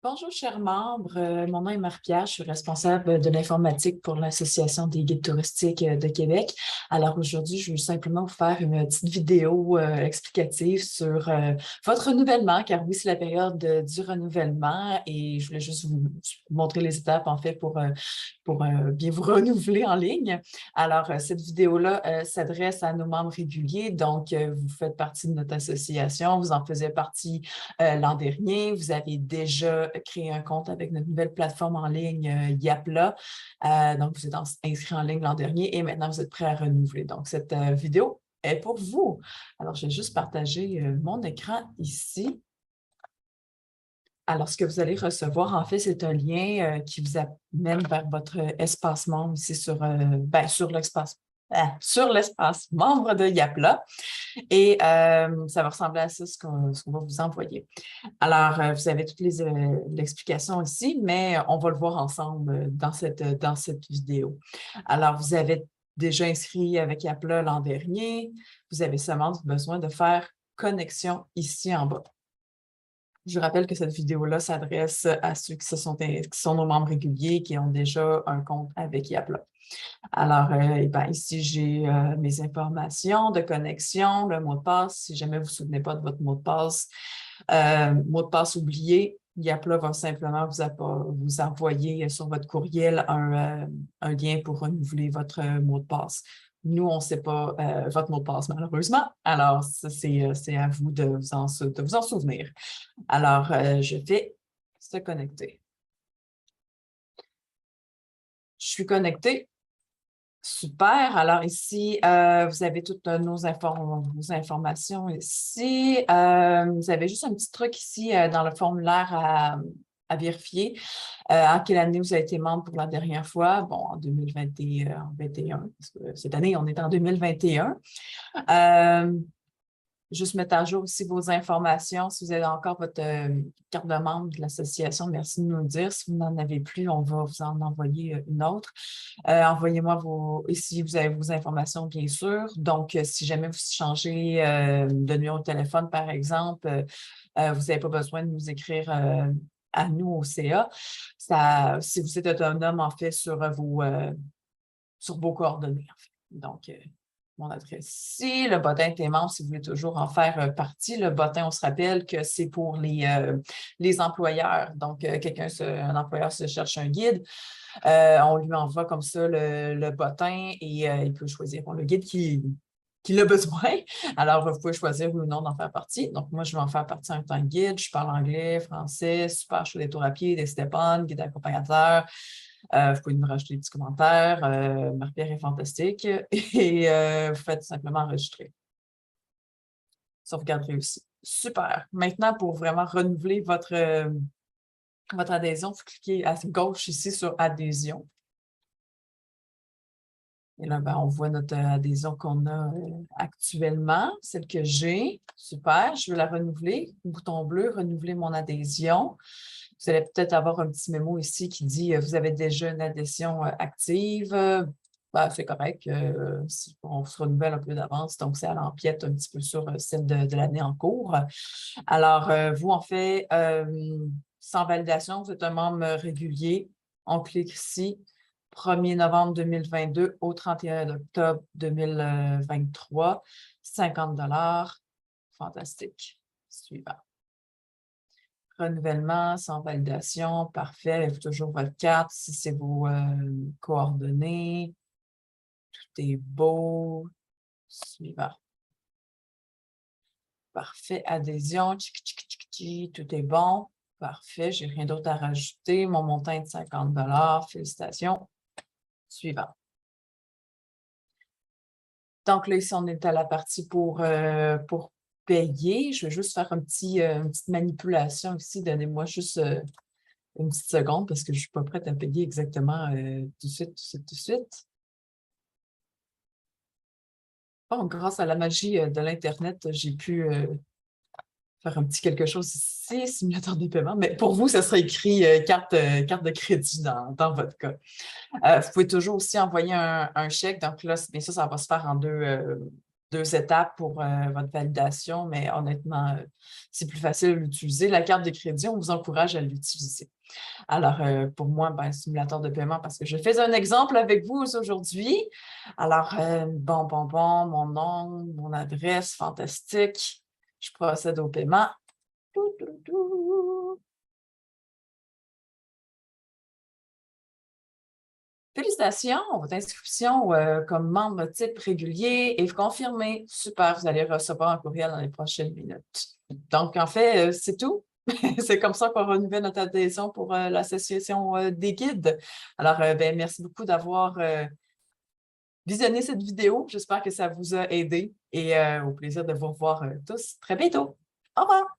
Bonjour, chers membres. Mon nom est Marie-Pierre. Je suis responsable de l'informatique pour l'Association des guides touristiques de Québec. Alors aujourd'hui, je veux simplement vous faire une petite vidéo explicative sur votre renouvellement, car oui, c'est la période du renouvellement et je voulais juste vous montrer les étapes en fait pour bien vous renouveler en ligne. Alors, cette vidéo-là s'adresse à nos membres réguliers. Donc, vous faites partie de notre association, vous en faisiez partie l'an dernier. Vous avez déjà créé un compte avec notre nouvelle plateforme en ligne Yapla. Donc, vous êtes inscrit en ligne l'an dernier et maintenant, vous êtes prêt à renouveler. Donc, cette vidéo est pour vous. Alors, je vais juste partager mon écran ici. Alors, ce que vous allez recevoir, en fait, c'est un lien qui vous amène vers votre espace membre ici sur l'espace membre de Yapla. Et ça va ressembler à ça, ce qu'on va vous envoyer. Alors, vous avez toutes l'explication ici, mais on va le voir ensemble dans cette vidéo. Alors, vous avez déjà inscrit avec Yapla l'an dernier. Vous avez seulement besoin de faire connexion ici en bas. Je rappelle que cette vidéo-là s'adresse à ceux qui sont nos membres réguliers, qui ont déjà un compte avec Yapla. Alors, ici, j'ai mes informations de connexion, le mot de passe. Si jamais vous ne vous souvenez pas de votre mot de passe oublié, Yapla va simplement vous envoyer sur votre courriel un lien pour renouveler votre mot de passe. Nous, on ne sait pas votre mot de passe, malheureusement. Alors, ça, c'est à vous de vous en souvenir. Alors, je vais se connecter. Je suis connectée. Super. Alors ici, vous avez toutes vos informations ici. Vous avez juste un petit truc ici dans le formulaire à vérifier. En quelle année vous avez été membre pour la dernière fois? Bon, en 2021, parce que cette année, on est en 2021. Juste mettre à jour aussi vos informations. Si vous avez encore votre carte de membre de l'association, merci de nous le dire. Si vous n'en avez plus, on va vous en envoyer une autre. Envoyez-moi ici, vous avez vos informations, bien sûr. Donc, si jamais vous changez de numéro de téléphone, par exemple, vous n'avez pas besoin de nous écrire à nous au CA. Si vous êtes autonome, en fait, sur vos coordonnées, en fait. Donc, mon adresse ici, le bottin Tes membres, si vous voulez toujours en faire partie. Le bottin, on se rappelle que c'est pour les employeurs. Donc, un employeur se cherche un guide, on lui envoie comme ça le bottin et il peut choisir le guide qui a besoin. Alors, vous pouvez choisir oui ou non d'en faire partie. Donc, moi, je vais en faire partie en tant que guide. Je parle anglais, français, super, je fais des tours à pied, des step-on, guide accompagnateur. Vous pouvez nous rajouter des petits commentaires. Marie-Pierre est fantastique. Et vous faites simplement enregistrer. Sauvegarde réussie. Super. Maintenant, pour vraiment renouveler votre adhésion, vous cliquez à gauche ici sur Adhésion. Et là, on voit notre adhésion qu'on a actuellement, celle que j'ai. Super, je veux la renouveler. Bouton bleu, renouveler mon adhésion. Vous allez peut-être avoir un petit mémo ici qui dit vous avez déjà une adhésion active. C'est correct. On se renouvelle un peu d'avance, donc ça l'empiète un petit peu sur celle de l'année en cours. Alors, vous, en fait, sans validation, vous êtes un membre régulier. On clique ici. 1er novembre 2022 au 31 octobre 2023, 50 $. Fantastique. Suivant. Renouvellement sans validation, parfait. Avez-vous toujours votre carte si c'est vos coordonnées? Tout est beau. Suivant. Parfait. Adhésion. Tout est bon. Parfait. J'ai rien d'autre à rajouter. Mon montant est de 50 $. Félicitations. Suivant. Donc là, ici, on est à la partie pour payer. Je vais juste faire une petite manipulation ici. Donnez-moi juste une petite seconde parce que je ne suis pas prête à payer exactement tout de suite, tout de suite, tout de suite. Bon, grâce à la magie de l'Internet, j'ai pu faire un petit quelque chose ici, simulateur de paiement. Mais pour vous, ça serait écrit carte de crédit dans votre cas. Vous pouvez toujours aussi envoyer un chèque. Donc là, bien sûr, ça va se faire en 2 étapes pour votre validation, mais honnêtement, c'est plus facile à l'utiliser. La carte de crédit, on vous encourage à l'utiliser. Alors, pour moi, simulateur de paiement, parce que je fais un exemple avec vous aujourd'hui. Alors, mon nom, mon adresse, fantastique. Je procède au paiement. Tout, tout, tout. Félicitations, votre inscription comme membre type régulier est confirmée. Super, vous allez recevoir un courriel dans les prochaines minutes. Donc, en fait, c'est tout. C'est comme ça qu'on renouvelle notre adhésion pour l'Association des guides. Alors, merci beaucoup d'avoir visionné cette vidéo. J'espère que ça vous a aidé et au plaisir de vous revoir tous très bientôt. Au revoir!